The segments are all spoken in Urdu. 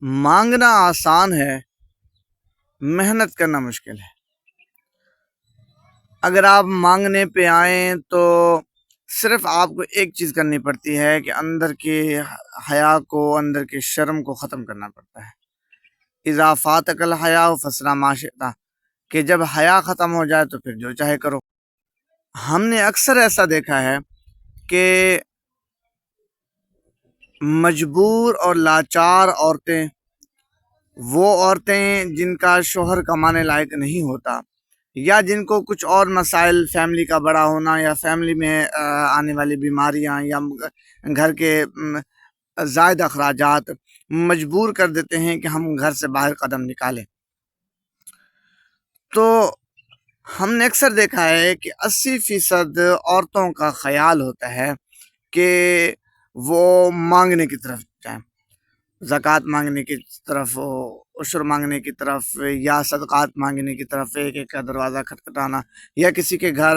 مانگنا آسان ہے، محنت کرنا مشکل ہے۔ اگر آپ مانگنے پہ آئیں تو صرف آپ کو ایک چیز کرنی پڑتی ہے کہ اندر کے حیا کو، اندر کے شرم کو ختم کرنا پڑتا ہے۔ اذا فاتک الحیا فصنع ما شئت، کہ جب حیا ختم ہو جائے تو پھر جو چاہے کرو۔ ہم نے اکثر ایسا دیکھا ہے کہ مجبور اور لاچار عورتیں، وہ عورتیں جن کا شوہر کمانے لائق نہیں ہوتا، یا جن کو کچھ اور مسائل، فیملی کا بڑا ہونا یا فیملی میں آنے والی بیماریاں یا گھر کے زائد اخراجات مجبور کر دیتے ہیں کہ ہم گھر سے باہر قدم نکالیں، تو ہم نے اکثر دیکھا ہے کہ 80% عورتوں کا خیال ہوتا ہے کہ وہ مانگنے کی طرف جائیں، زکوٰۃ مانگنے کی طرف، عشر مانگنے کی طرف، یا صدقات مانگنے کی طرف، ایک ایک کا دروازہ کھٹکھٹانا، یا کسی کے گھر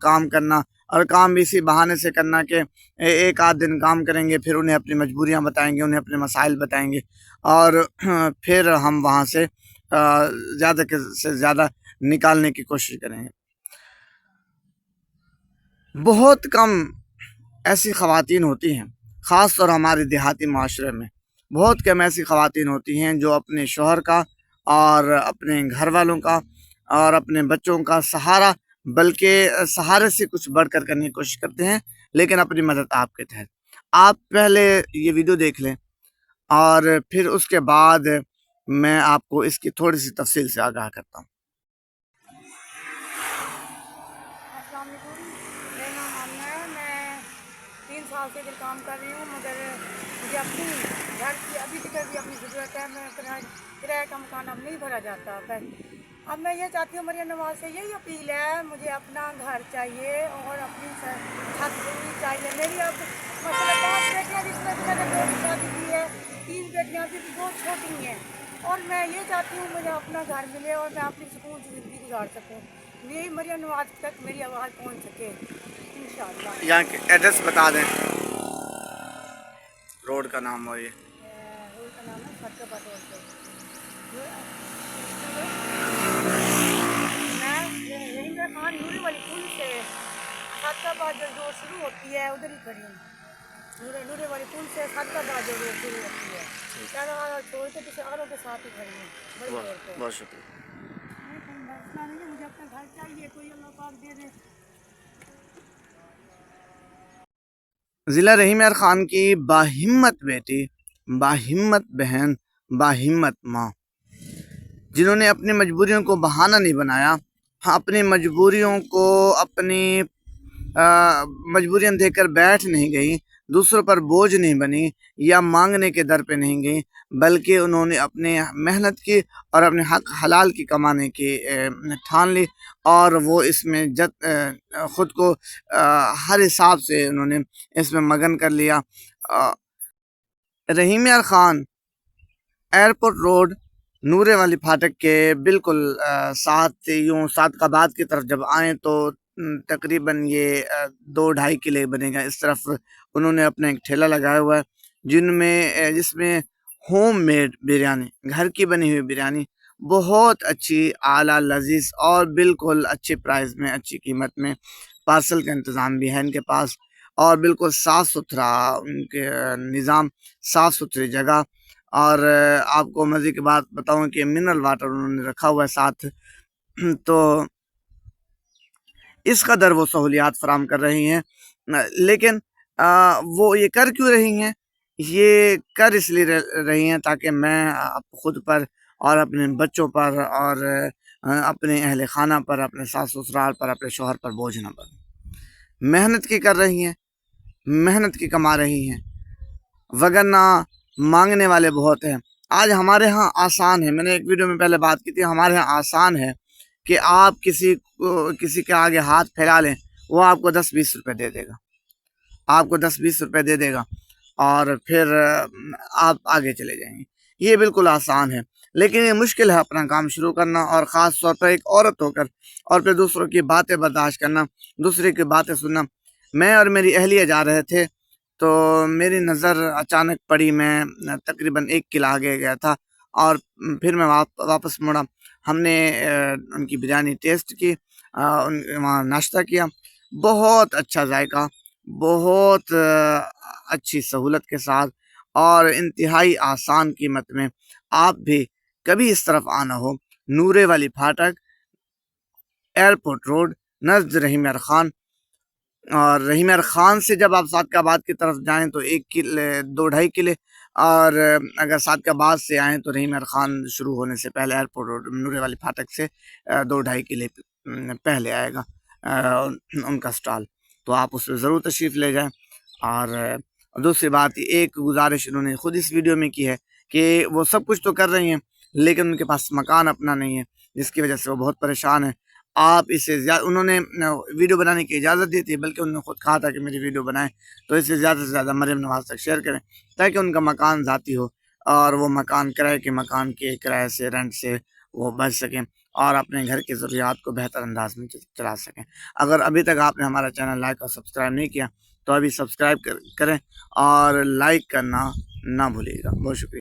کام کرنا، اور کام بھی اسی بہانے سے کرنا کہ ایک آدھ دن کام کریں گے، پھر انہیں اپنی مجبوریاں بتائیں گے، انہیں اپنے مسائل بتائیں گے، اور پھر ہم وہاں سے زیادہ سے زیادہ نکالنے کی کوشش کریں گے۔ بہت کم ایسی خواتین ہوتی ہیں، خاص طور ہمارے دیہاتی معاشرے میں بہت کم ایسی خواتین ہوتی ہیں جو اپنے شوہر کا اور اپنے گھر والوں کا اور اپنے بچوں کا سہارا، بلکہ سہارے سے کچھ بڑھ کر کرنے کی کوشش کرتے ہیں، لیکن اپنی مدد آپ کے تحت۔ آپ پہلے یہ ویڈیو دیکھ لیں اور پھر اس کے بعد میں آپ کو اس کی تھوڑی سی تفصیل سے آگاہ کرتا ہوں۔ السلام علیکم، میرا نام آمنہ ہے۔ میں 3 سال سے ادھر کام کر رہی ہوں، مگر مجھے اپنی گھر کی ابھی تک بھی اپنی ضرورت ہے۔ میں کرایہ کا مکان اب نہیں بھرا جاتا۔ اب میں یہ چاہتی ہوں، مریم نواز سے یہی اپیل ہے، مجھے اپنا گھر چاہیے اور اپنی چھت ضروری چاہیے۔ میری اب مثلا 5 بیٹیاں، جس میں میں نے 2 کی شادی کی ہے، 3 بیٹیاں بھی بہت چھوٹی ہیں، اور میں یہ چاہتی ہوں مجھے اپنا گھر ملے اور میں اپنی سکون سے زندگی گزار سکوں۔ یہی مریم نواز تک میری آواز پہنچ سکے انشاءاللہ۔ یہاں کے ایڈریس بتا دیں، روڈ کا نام اور یہ روڈ کا نام ہے فتح روڈ پہ۔ میں رحیم خان نوری والی پل سے فتح جو روڈ شروع ہوتی ہے ادھر ہی کھڑی ہوں۔ نوری والی پل سے فتح جو روڈ شروع ہوتی ہے، چاروں چھوڑ کے کسی اوروں کے ساتھ ہی کھڑی ہوں بڑی روڈ پہ۔ بہت شکریہ۔ مسئلہ نہیں ہے، مجھے اپنا گھر چاہیے، کوئی اللہ پاک دے دے۔ ضلع رحیم خان کی باہمت بیٹی، باہمت بہن، باہمت ماں، جنہوں نے اپنی مجبوریوں کو بہانہ نہیں بنایا، اپنی مجبوریوں کو اپنی مجبوریاں دے کر بیٹھ نہیں گئیں، دوسروں پر بوجھ نہیں بنی یا مانگنے کے در پہ نہیں گئیں، بلکہ انہوں نے اپنے محنت کی اور اپنے حق حلال کی کمانے کی ٹھان لی، اور وہ اس میں خود کو ہر حساب سے انہوں نے اس میں مگن کر لیا۔ رحیم یار خان ایئرپورٹ روڈ، نورے والی پھاٹک کے بالکل صادقآباد کی طرف جب آئیں تو تقریباً یہ 2-2.5 کلے بنے گا۔ اس طرف انہوں نے اپنا ایک ٹھیلا لگایا ہوا ہے جس میں ہوم میڈ بریانی، گھر کی بنی ہوئی بریانی، بہت اچھی، اعلیٰ، لذیذ اور بالکل اچھے پرائز میں، اچھی قیمت میں، پارسل کا انتظام بھی ہے ان کے پاس، اور بالکل صاف ستھرا ان کے نظام، صاف ستھری جگہ، اور آپ کو مزے کی بات بتاؤں کہ منرل واٹر انہوں نے رکھا ہوا ہے ساتھ۔ تو اس قدر وہ سہولیات فراہم کر رہی ہیں، لیکن وہ یہ کر کیوں رہی ہیں؟ یہ کر اس لیے رہی ہیں تاکہ میں خود پر اور اپنے بچوں پر اور اپنے اہل خانہ پر، اپنے ساس سسرال پر، اپنے شوہر پر بوجھ نہ بنے۔ محنت کی کر رہی ہیں، محنت کی کما رہی ہیں، وگرنہ مانگنے والے بہت ہیں۔ آج ہمارے ہاں آسان ہے، میں نے ایک ویڈیو میں پہلے بات کی تھی، ہمارے ہاں آسان ہے کہ آپ کسی کے آگے ہاتھ پھیلا لیں، وہ آپ کو 10-20 روپے دے دے گا، آپ کو 10-20 روپے دے دے گا، اور پھر آپ آگے چلے جائیں گے۔ یہ بالکل آسان ہے، لیکن یہ مشکل ہے اپنا کام شروع کرنا، اور خاص طور پر ایک عورت ہو کر، اور پھر دوسروں کی باتیں برداشت کرنا، دوسرے کی باتیں سننا۔ میں اور میری اہلیہ جا رہے تھے تو میری نظر اچانک پڑی، میں تقریباً 1 کلو آگے گیا تھا اور پھر میں واپس مڑا. ہم نے ان کی بریانی ٹیسٹ کی، وہاں ناشتہ کیا. بہت اچھا ذائقہ، بہت اچھی سہولت کے ساتھ اور انتہائی آسان قیمت میں. آپ بھی کبھی اس طرف آنا ہو، نورے والی پھاٹک، ایئرپورٹ روڈ، نزد رحیم یار خان. اور رحیم یار خان سے جب آپ صادقآباد کی طرف جائیں تو 2-2.5 کلے، اور اگر صادقآباد سے آئیں تو رحیم یار خان شروع ہونے سے پہلے ایئرپورٹ روڈ نورے والی پھاٹک سے 2-2.5 کلے پہلے آئے گا ان کا سٹال. تو آپ اس میں ضرور تشریف لے جائیں. اور دوسری بات، ایک گزارش انہوں نے خود اس ویڈیو میں کی ہے کہ وہ سب کچھ تو کر رہی ہیں لیکن ان کے پاس مکان اپنا نہیں ہے، جس کی وجہ سے وہ بہت پریشان ہیں. آپ اسے زیادہ، انہوں نے ویڈیو بنانے کی اجازت دی تھی، بلکہ انہوں نے خود کہا تھا کہ میری ویڈیو بنائیں تو اسے زیادہ سے زیادہ مریم نواز تک شیئر کریں تاکہ ان کا مکان ذاتی ہو اور وہ مکان کرائے سے رینٹ سے وہ بچ سکیں اور اپنے گھر کی ضروریات کو بہتر انداز میں چلا سکیں. اگر ابھی تک آپ نے ہمارا چینل لائک اور سبسکرائب نہیں کیا تو ابھی سبسکرائب کریں اور لائک کرنا نہ بھولیے گا. بہت شکریہ.